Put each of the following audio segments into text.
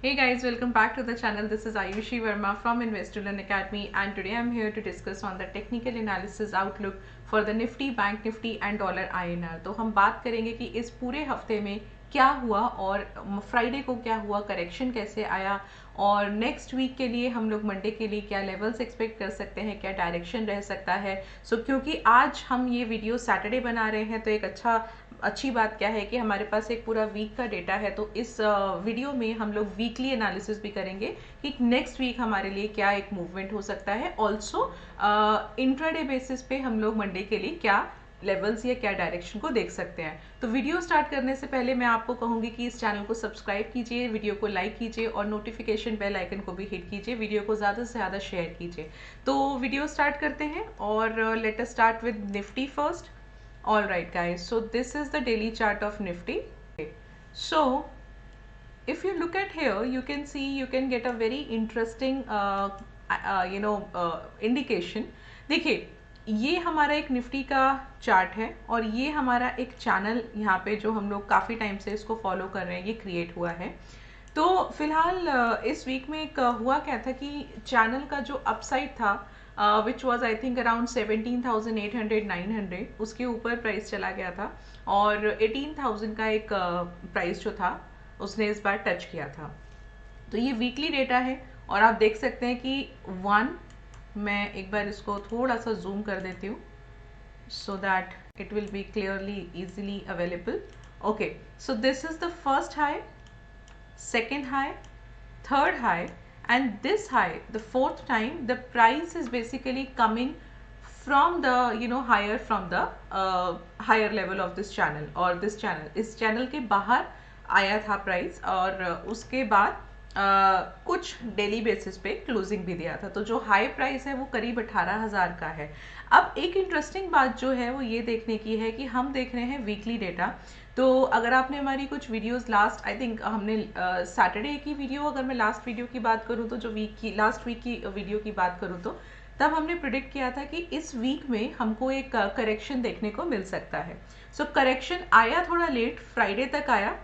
Hey guys, welcome back to the channel. This is Ayushi Verma from Investolearn Academy, and today I'm here to discuss on the technical analysis outlook for the Nifty, Bank Nifty and Dollar INR. तो हम बात करेंगे कि इस पूरे हफ्ते में क्या हुआ और फ्राइडे को क्या हुआ, करेक्शन कैसे आया और नेक्स्ट वीक के लिए हम लोग मंडे के लिए क्या लेवल्स एक्सपेक्ट कर सकते हैं, क्या डायरेक्शन रह सकता है। क्योंकि आज हम ये वीडियो सैटरडे बना रहे हैं तो एक अच्छी बात क्या है कि हमारे पास एक पूरा वीक का डेटा है, तो इस वीडियो में हम लोग वीकली एनालिसिस भी करेंगे कि नेक्स्ट वीक हमारे लिए क्या एक मूवमेंट हो सकता है। ऑल्सो इंट्राडे बेसिस पे हम लोग मंडे के लिए क्या लेवल्स या क्या डायरेक्शन को देख सकते हैं। तो वीडियो स्टार्ट करने से पहले मैं आपको कहूंगी कि इस चैनल को सब्सक्राइब कीजिए, वीडियो को लाइक कीजिए और नोटिफिकेशन बेल आइकन को भी हिट कीजिए, वीडियो को ज़्यादा से ज़्यादा शेयर कीजिए। तो वीडियो स्टार्ट करते हैं और let us start with Nifty first. All right guys, so this is the daily chart of Nifty. So if you look at here, you can see, you can get a very interesting indication. देखिए, ये हमारा एक Nifty का chart है और ये हमारा एक चैनल यहाँ पे जो हम लोग काफ़ी टाइम से इसको फॉलो कर रहे हैं, ये क्रिएट हुआ है। तो फिलहाल इस वीक में एक हुआ क्या था कि चैनल का जो अपसाइड था which was I think around 17,800-900, उसके ऊपर प्राइस चला गया था और 18,000 का एक प्राइस जो था उसने इस बार टच किया था। तो ये वीकली डेटा है और आप देख सकते हैं कि मैं एक बार इसको थोड़ा सा जूम कर देती हूँ so that it will be clearly easily available. Okay, so this is the first high, second high, third high, and this high, the fourth time, the price is basically coming from the higher, from the higher level of this channel or this channel. इस channel के बाहर आया था price और उसके बाद कुछ daily basis पे क्लोजिंग भी दिया था। तो जो हाई प्राइस है वो करीब 18,000 का है। अब एक इंटरेस्टिंग बात जो है वो ये देखने की है कि हम देख रहे हैं वीकली डेटा। तो अगर आपने हमारी कुछ वीडियोस लास्ट, आई थिंक हमने सैटरडे की वीडियो, अगर मैं लास्ट वीडियो की बात करूँ तो जो लास्ट वीक की वीडियो की बात करूँ तो तब हमने प्रिडिक्ट किया था कि इस वीक में हमको एक करेक्शन देखने को मिल सकता है। करेक्शन आया थोड़ा लेट, फ्राइडे तक आया,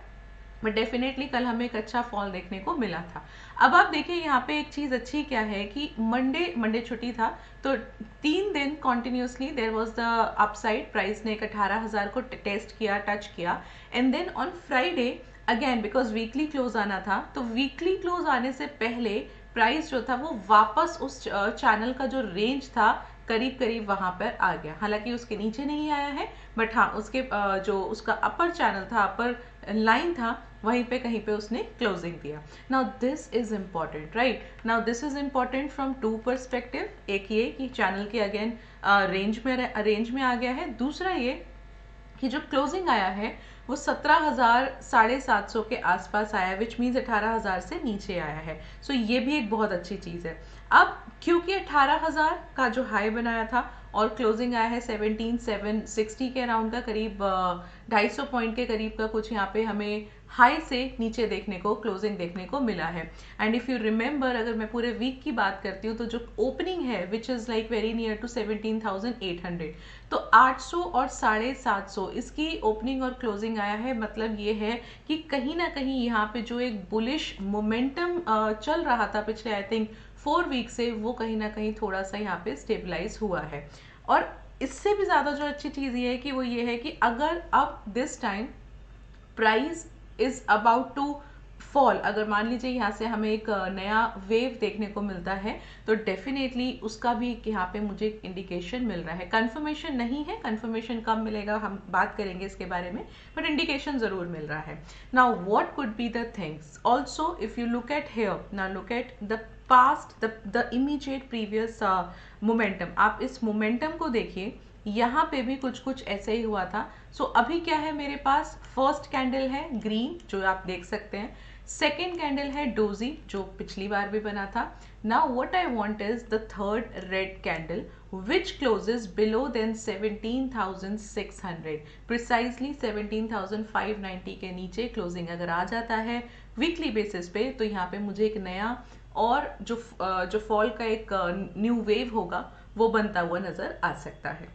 बट डेफिनेटली कल हमें एक अच्छा फॉल देखने को मिला था। अब आप देखिए यहाँ पे एक चीज़ अच्छी क्या है कि मंडे छुट्टी था, तो 3 दिन continuously there was the upside. Price ने 18,000 को टेस्ट किया, टच किया, and then on Friday again, because weekly close आना था, तो वीकली क्लोज आने से पहले प्राइस जो था वो वापस उस चैनल का जो रेंज था करीब करीब वहां पर आ गया। हालांकि उसके नीचे नहीं आया है, बट हाँ उसके जो उसका अपर चैनल था, अपर लाइन था, वहीं पे कहीं पे उसने क्लोजिंग दिया। Now this is important, right? Now this is important from 2 perspective. एक ये कि चैनल के अगेन रेंज में आ गया है, दूसरा ये कि जो क्लोजिंग आया है वो 17,750 के आसपास आया है, विच मीन्स 18,000 से नीचे आया है। ये भी एक बहुत अच्छी चीज़ है। अब क्योंकि 18,000 का जो हाई बनाया था और क्लोजिंग आया है 17,760 के अराउंड का, करीब 250 पॉइंट के करीब का कुछ यहाँ पे हमें हाई से नीचे देखने को, क्लोजिंग देखने को मिला है। एंड इफ यू रिमेंबर, अगर मैं पूरे वीक की बात करती हूँ तो जो ओपनिंग है which is like very near to 17,800, तो 800 और 750 इसकी ओपनिंग और क्लोजिंग आया है। मतलब ये है कि कहीं ना कहीं यहाँ पे जो एक बुलिश मोमेंटम चल रहा था पिछले आई थिंक 4 वीक से, वो कहीं ना कहीं थोड़ा सा यहाँ पे स्टेबलाइज हुआ है। और इससे भी ज़्यादा जो अच्छी चीज़ ये है कि वो ये है कि अगर अब this time price is about to fall, अगर मान लीजिए यहाँ से हमें एक नया वेव देखने को मिलता है, तो डेफिनेटली उसका भी यहाँ पे मुझे इंडिकेशन मिल रहा है। कंफर्मेशन नहीं है, कंफर्मेशन कब मिलेगा हम बात करेंगे इसके बारे में, बट इंडिकेशन जरूर मिल रहा है। Now what could be the things also if you look at here, now look at the past, the immediate previous momentum. आप इस मोमेंटम को देखिए, यहाँ पे भी कुछ ऐसे ही हुआ था। अभी क्या है मेरे पास, फर्स्ट कैंडल है ग्रीन जो आप देख सकते हैं, सेकेंड कैंडल है डोजी जो पिछली बार भी बना था। Now what I want is the third red candle which closes below then 17,600, precisely 17,590 के नीचे क्लोजिंग अगर आ जाता है वीकली बेसिस पे, तो यहाँ पे मुझे एक नया और जो फॉल का एक न्यू वेव होगा वो बनता हुआ नजर आ सकता है।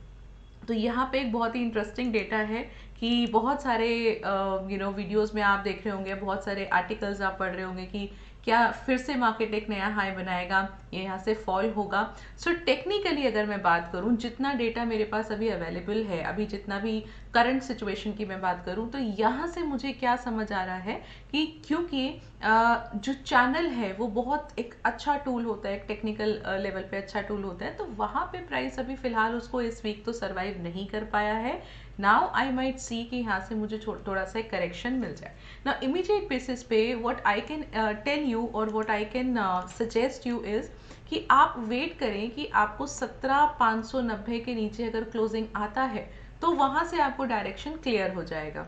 तो यहाँ पे एक बहुत ही इंटरेस्टिंग डेटा है कि बहुत सारे वीडियोस में आप देख रहे होंगे, बहुत सारे आर्टिकल्स आप पढ़ रहे होंगे कि क्या फिर से मार्केट एक नया हाई बनाएगा, ये यहाँ से फॉल होगा? सो टेक्निकली अगर मैं बात करूँ, जितना डेटा मेरे पास अभी अवेलेबल है, अभी जितना भी करंट सिचुएशन की मैं बात करूँ, तो यहाँ से मुझे क्या समझ आ रहा है कि क्योंकि जो चैनल है वो बहुत एक अच्छा टूल होता है, एक टेक्निकल लेवल पे अच्छा टूल होता है, तो वहाँ पे प्राइस अभी फिलहाल उसको इस वीक तो सर्वाइव नहीं कर पाया है। नाउ आई माइट सी कि यहाँ से मुझे थोड़ा सा करेक्शन मिल जाए। ना इमीडिएट बेसिस पे what I can tell you और what I can suggest you is कि आप वेट करें कि आपको 17,590 के नीचे अगर क्लोजिंग आता है तो वहाँ से आपको डायरेक्शन क्लियर हो जाएगा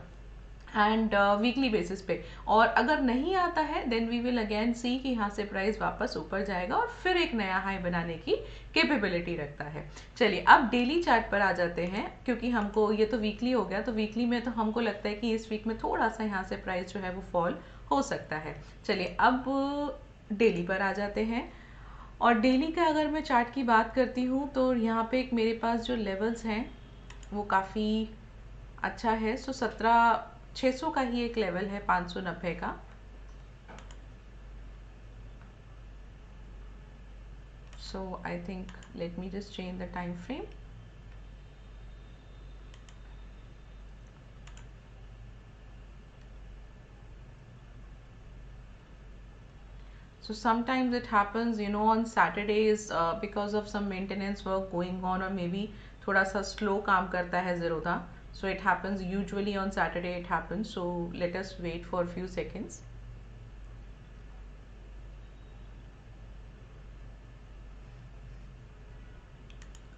एंड वीकली बेसिस पे। और अगर नहीं आता है देन वी विल अगेन सी कि यहाँ से प्राइस वापस ऊपर जाएगा और फिर एक नया हाई बनाने की कैपेबिलिटी रखता है। चलिए अब डेली चार्ट पर आ जाते हैं, क्योंकि हमको ये तो वीकली हो गया, तो वीकली में तो हमको लगता है कि इस वीक में थोड़ा सा यहाँ से प्राइस जो है वो फॉल हो सकता है। चलिए अब डेली पर आ जाते हैं, और डेली का अगर मैं चार्ट की बात करती हूँ तो यहाँ पे एक मेरे पास जो लेवल्स हैं वो काफ़ी अच्छा है। सो 17,600 का ही एक लेवल है, 590 का। So I think let me just change the time frame. So sometimes it happens, you know, on Saturdays because of some maintenance work going on, or maybe थोड़ा सा slow काम करता है Zerodha. So it happens usually on Saturday it happens. So let us wait for a few seconds.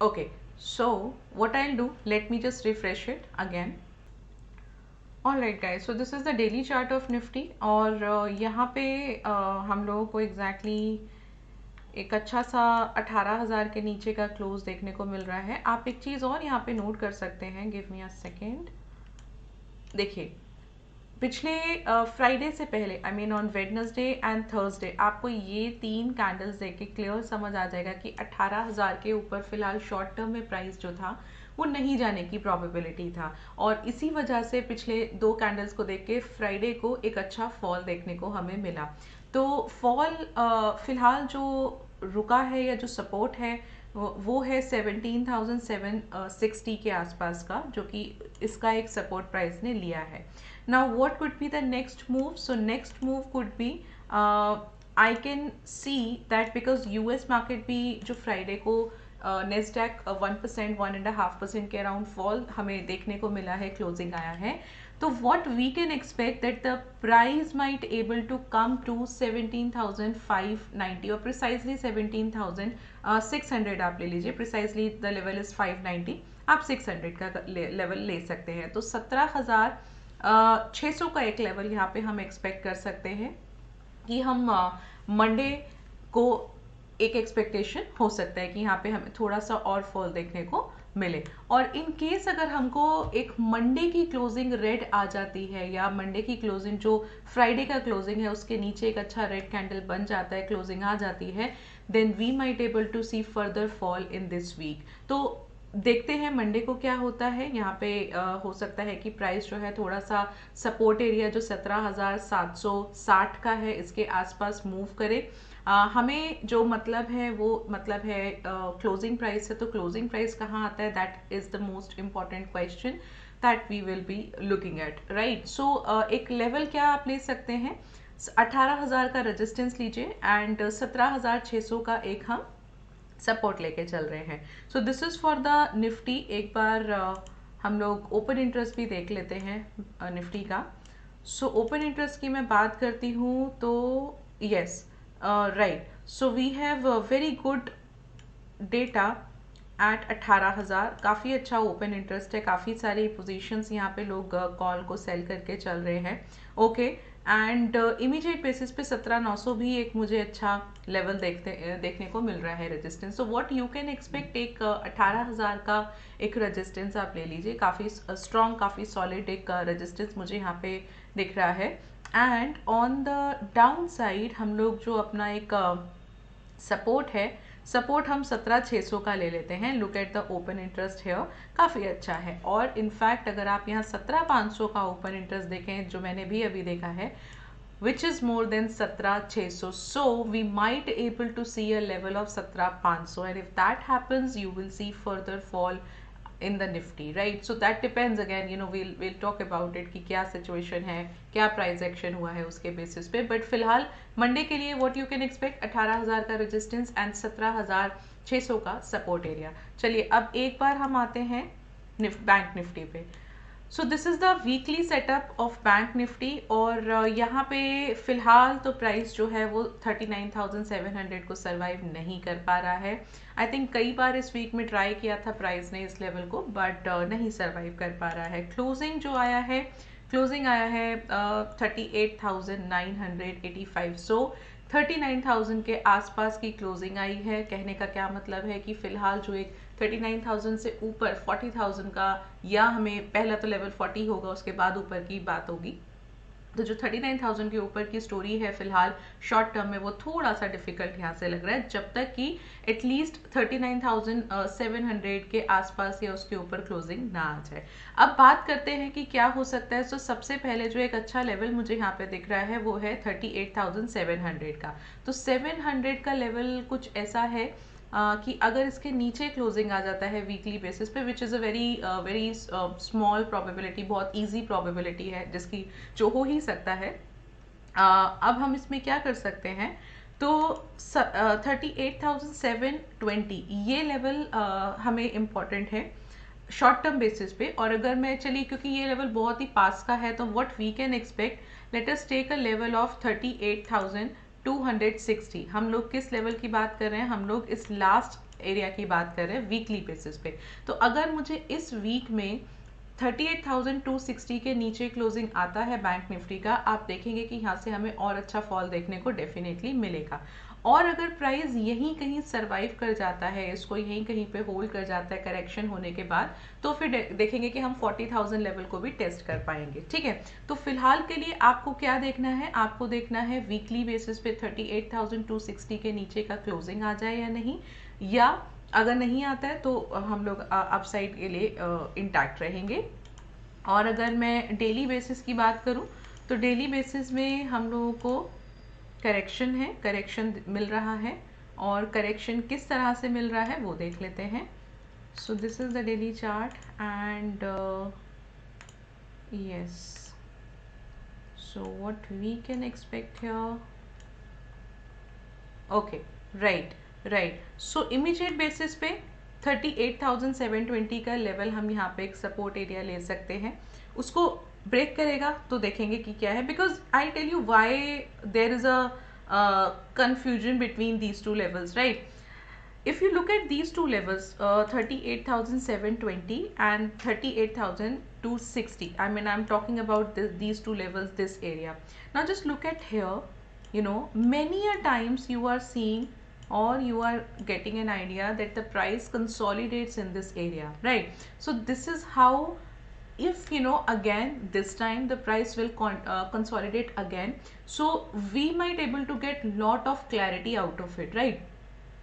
Okay, so what I'll do, let me just refresh it again. Alright guys, so this is the daily chart of Nifty, और यहाँ पे हम लोगों को एक अच्छा सा 18,000 के नीचे का क्लोज देखने को मिल रहा है। आप एक चीज़ और यहाँ पे नोट कर सकते हैं, गिव मी अ सेकेंड। देखिए पिछले फ्राइडे से पहले, I mean on Wednesday and Thursday, आपको ये 3 कैंडल्स देख के क्लियर समझ आ जाएगा कि 18,000 के ऊपर फिलहाल शॉर्ट टर्म में प्राइस जो था वो नहीं जाने की प्रोबेबिलिटी था, और इसी वजह से पिछले 2 कैंडल्स को देख के फ्राइडे को एक अच्छा फॉल देखने को हमें मिला। तो फॉल फिलहाल जो रुका है या जो सपोर्ट है वो है 17,760 के आसपास का, जो कि इसका एक सपोर्ट प्राइस ने लिया है। Now what could be the next move? So next move could be, I can see that because US market भी जो फ्राइडे को नेस्डैक 1%, 1.5% के अराउंड फॉल हमें देखने को मिला है, क्लोजिंग आया है। तो what we can expect that the price might able to come to 17,590 or precisely 17,600 आप ले लीजिए, precisely the level is 590, आप 600 का लेवल ले सकते हैं। तो 17,600 का एक लेवल यहाँ पे हम एक्सपेक्ट कर सकते हैं कि हम मंडे को एक एक्सपेक्टेशन हो सकता है कि यहाँ पे हमें थोड़ा सा और फॉल देखने को मिले। और इन केस अगर हमको एक मंडे की क्लोजिंग रेड आ जाती है, या मंडे की क्लोजिंग जो फ्राइडे का क्लोजिंग है उसके नीचे एक अच्छा रेड कैंडल बन जाता है, क्लोजिंग आ जाती है, then we might able to see further fall in this week. तो देखते हैं मंडे को क्या होता है। यहाँ पे हो सकता है कि प्राइस जो है थोड़ा सा सपोर्ट एरिया जो 17,760 का है इसके आसपास मूव करे। हमें जो मतलब है वो मतलब है क्लोजिंग प्राइस है, तो क्लोजिंग प्राइस कहाँ आता है, that is the most important question that we will be looking at, right. So एक लेवल क्या आप ले सकते हैं, 18,000 का रेजिस्टेंस लीजिए एंड 17,600 का एक हम सपोर्ट लेके चल रहे हैं। So this is for the Nifty. एक बार हम लोग ओपन इंटरेस्ट भी देख लेते हैं निफ्टी का। सो ओपन इंटरेस्ट की मैं बात करती हूँ तो yes, right, so we have very good data at 18,000, काफ़ी अच्छा ओपन इंटरेस्ट है, काफ़ी सारी पोजीशंस यहाँ पे लोग कॉल को सेल करके चल रहे हैं, ओके। एंड इमीडिएट बेसिस पे 17,900 भी एक मुझे अच्छा लेवल देखने को मिल रहा है resistance. So what you can expect, एक 18,000 का एक रेजिस्टेंस आप ले लीजिए, काफ़ी स्ट्रॉन्ग, काफ़ी सॉलिड एक रेजिस्टेंस मुझे यहाँ पे दिख रहा है। And on the down side हम लोग जो अपना एक सपोर्ट है, सपोर्ट हम 17,600 का ले लेते हैं। Look at the open interest here, काफ़ी अच्छा है। और इनफैक्ट अगर आप यहाँ 17,500 का ओपन इंटरेस्ट देखें जो मैंने भी अभी देखा है, which is more than 17,600. So we might able to see a level of 17,500, and if that happens you will see further fall in the nifty, right? So that depends again, you know, we'll talk about it कि क्या situation है, क्या price action हुआ है उसके basis पे. But फिलहाल Monday के लिए what you can expect 18,000 का resistance and 17,600 का support area. चलिए अब एक बार हम आते हैं बैंक निफ्टी पे. सो this is the weekly setup of bank Nifty, और यहाँ पे फिलहाल तो प्राइस जो है वो 39,700 को सरवाइव नहीं कर पा रहा है. आई थिंक कई बार इस वीक में ट्राई किया था प्राइस ने इस लेवल को, बट नहीं सरवाइव कर पा रहा है. क्लोजिंग जो आया है, क्लोजिंग आया है 38,985. सो 39,000 के आसपास की क्लोजिंग आई है. कहने का क्या मतलब है कि फिलहाल जो एक 39,000 से ऊपर 40,000 का, या हमें पहला तो लेवल 40 होगा उसके बाद ऊपर की बात होगी. तो जो 39,000 के ऊपर की स्टोरी है फिलहाल शॉर्ट टर्म में वो थोड़ा सा डिफिकल्ट यहाँ से लग रहा है, जब तक कि एटलीस्ट 39,700 के आसपास या उसके ऊपर क्लोजिंग ना आ जाए. अब बात करते हैं कि क्या हो सकता है. तो सबसे पहले जो एक अच्छा लेवल मुझे यहाँ पे दिख रहा है वो है 38,700 का. तो 700 का लेवल कुछ ऐसा है कि अगर इसके नीचे क्लोजिंग आ जाता है वीकली बेसिस पे, which is a very small probability, बहुत इजी प्रोबेबिलिटी है जिसकी जो हो ही सकता है. अब हम इसमें क्या कर सकते हैं, तो 38,720 ये लेवल हमें इम्पॉर्टेंट है शॉर्ट टर्म बेसिस पे. और अगर मैं चलिए, क्योंकि ये लेवल बहुत ही पास का है, तो what we can expect, let us take a level of 38,260. हम लोग किस लेवल की बात कर रहे हैं, हम लोग इस लास्ट एरिया की बात कर रहे हैं वीकली बेसिस पे. तो अगर मुझे इस वीक में 38,260 के नीचे क्लोजिंग आता है बैंक निफ्टी का, आप देखेंगे कि यहाँ से हमें और अच्छा फॉल देखने को डेफिनेटली मिलेगा. और अगर प्राइस यहीं कहीं सरवाइव कर जाता है, इसको यहीं कहीं पे होल्ड कर जाता है करेक्शन होने के बाद, तो फिर देखेंगे कि हम 40,000 लेवल को भी टेस्ट कर पाएंगे. ठीक है, तो फिलहाल के लिए आपको क्या देखना है, आपको देखना है वीकली बेसिस पे 38,260 के नीचे का क्लोजिंग आ जाए या नहीं, या अगर नहीं आता है तो हम लोग अपसाइड के लिए इंटैक्ट रहेंगे. और अगर मैं डेली बेसिस की बात करूं, तो डेली बेसिस में हम लोगों को करेक्शन है, करेक्शन मिल रहा है, और करेक्शन किस तरह से मिल रहा है वो देख लेते हैं. So this is the daily chart and yes, so what we can expect here. Okay, right. So immediate basis पे 38,720 का लेवल हम यहाँ पे एक सपोर्ट एरिया ले सकते हैं. उसको ब्रेक करेगा तो देखेंगे कि क्या है, because I tell you why there is a confusion between these two levels, right? If you look at these two levels, 38,720 and 38,260, I mean I'm talking about these two levels, this area. Now just look at here, you know, many a times you are seeing or you are getting an idea that the price consolidates in this area, right? So this is how, if you know, again this time the price will consolidate again, so we might able to get lot of clarity out of it, right?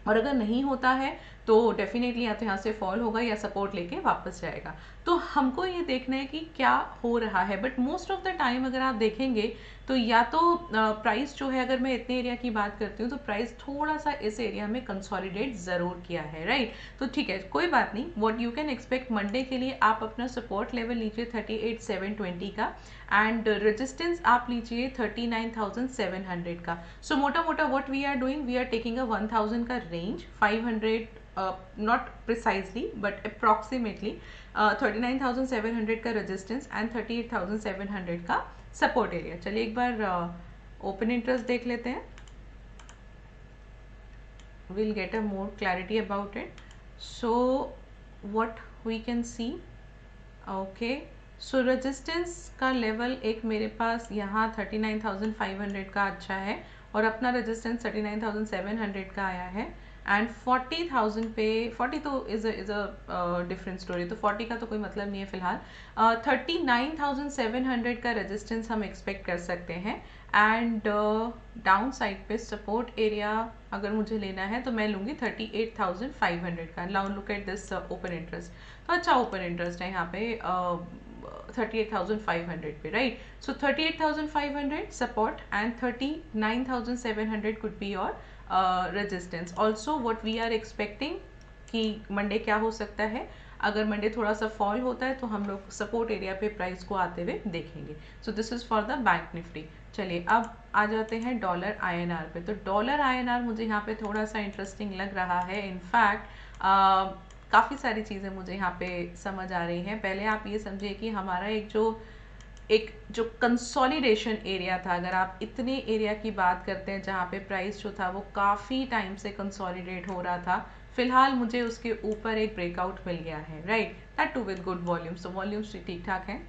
और अगर नहीं होता है तो definitely या तो यहाँ से फॉल होगा या सपोर्ट लेके वापस जाएगा. तो हमको ये देखना है कि क्या हो रहा है. But most of the time अगर आप देखेंगे तो या तो प्राइस जो है, अगर मैं इतने एरिया की बात करती हूँ तो प्राइस थोड़ा सा इस एरिया में कंसोलिडेट ज़रूर किया है, राइट? तो ठीक है, कोई बात नहीं. What you can expect, Monday के लिए आप अपना सपोर्ट लेवल लीजिए 38,720 का, एंड रेजिस्टेंस आप लीजिए 39,700 का. सो मोटा मोटा what we are doing, we are taking a 1,000 का range, 500 not precisely but approximately 39,700 का रेजिस्टेंस एंड 38,700 का सपोर्ट एरिया. चलिए एक बार ओपन इंटरेस्ट देख लेते हैं, we'll get a more clarity about it. So what we can see, okay, so resistance का level एक मेरे पास यहाँ 39,500 का अच्छा है, और अपना रेजिस्टेंस 39,700 का आया है. एंड 40,000 पे 40 तो इज अ डिफरेंट स्टोरी, तो 40 का तो कोई मतलब नहीं है फिलहाल। 39,700 का रेजिस्टेंस हम एक्सपेक्ट कर सकते हैं। एंड डाउन साइड पे सपोर्ट एरिया अगर मुझे लेना है तो मैं लूँगी 38,500 का। Now look at this open interest, तो अच्छा ओपन इंटरेस्ट है यहाँ पे 38,500 पे, right. So 38,500 support and 39,700 could be your resistance. Also what we are expecting कि मंडे क्या हो सकता है, अगर मंडे थोड़ा सा फॉल होता है तो हम लोग सपोर्ट एरिया पे प्राइस को आते हुए देखेंगे। सो this is for the bank Nifty. चलिए अब आ जाते हैं डॉलर आईएनआर पे। तो डॉलर आईएनआर मुझे यहाँ पे थोड़ा सा इंटरेस्टिंग लग रहा है। इनफैक्ट काफ़ी सारी चीज़ें मुझे यहाँ पे समझ आ रही हैं। पहले आप ये समझिए कि हमारा एक जो कंसोलिडेशन एरिया था, अगर आप इतने एरिया की बात करते हैं जहाँ पे प्राइस जो था वो काफ़ी टाइम से कंसोलिडेट हो रहा था, फिलहाल मुझे उसके ऊपर एक ब्रेकआउट मिल गया है, right, that too with good volume. So volumes ठीक ठाक हैं।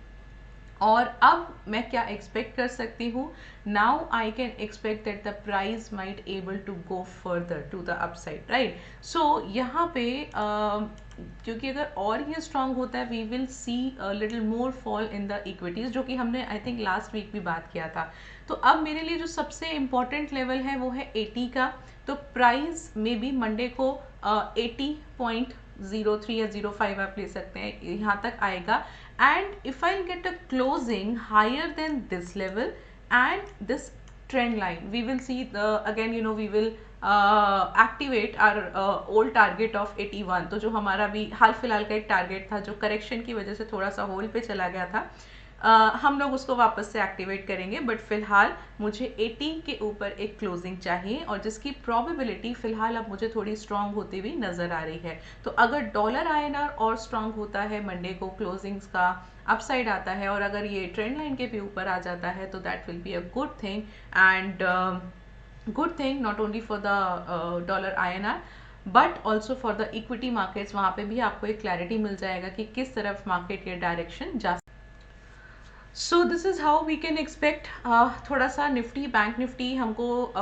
और अब मैं क्या एक्सपेक्ट कर सकती हूँ, now I can expect that the price might able to go further to the upside, right. So यहाँ पे क्योंकि अगर और ये स्ट्रांग होता है we will see little more fall in the equities, जो कि हमने आई थिंक लास्ट वीक भी बात किया था। तो अब मेरे लिए जो सबसे इम्पॉर्टेंट लेवल है वो है 80 का। तो प्राइस में भी मंडे को 80.03 या 05 आप ले सकते हैं, यहाँ तक आएगा। And if I'll get a closing higher than this level and this trend line, we will see the again we will activate our old target of 81। तो जो हमारा भी हाल फिलहाल का एक टारगेट था जो करेक्शन की वजह से थोड़ा सा होल पे चला गया था, हम लोग उसको वापस से एक्टिवेट करेंगे। बट फिलहाल मुझे 80 के ऊपर एक क्लोजिंग चाहिए और जिसकी प्रोबेबिलिटी फिलहाल अब मुझे थोड़ी स्ट्रांग होती हुई नजर आ रही है। तो अगर डॉलर आईएनआर और स्ट्रांग होता है, मंडे को क्लोजिंग्स का अपसाइड आता है और अगर ये ट्रेंड लाइन के भी ऊपर आ जाता है तो that will be a good thing. And good thing not only for the dollar INR but also for the equity markets. वहाँ पे भी आपको एक क्लैरिटी मिल जाएगा कि किस तरफ मार्केट के डायरेक्शन जा। So this is how we can expect. थोड़ा सा निफ्टी, बैंक निफ्टी हमको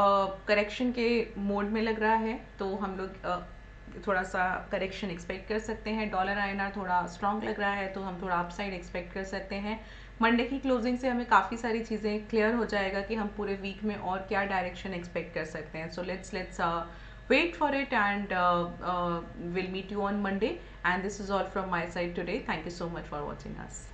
करेक्शन के मोड में लग रहा है, तो हम लोग थोड़ा सा करेक्शन एक्सपेक्ट कर सकते हैं। डॉलर आईएनआर थोड़ा स्ट्रांग लग रहा है तो हम थोड़ा अपसाइड एक्सपेक्ट कर सकते हैं। मंडे की क्लोजिंग से हमें काफ़ी सारी चीज़ें क्लियर हो जाएगा कि हम पूरे वीक में और क्या डायरेक्शन एक्सपेक्ट कर सकते हैं। So let's wait for it and we'll meet you on Monday, and this is all from my side today. Thank you so much for watching us.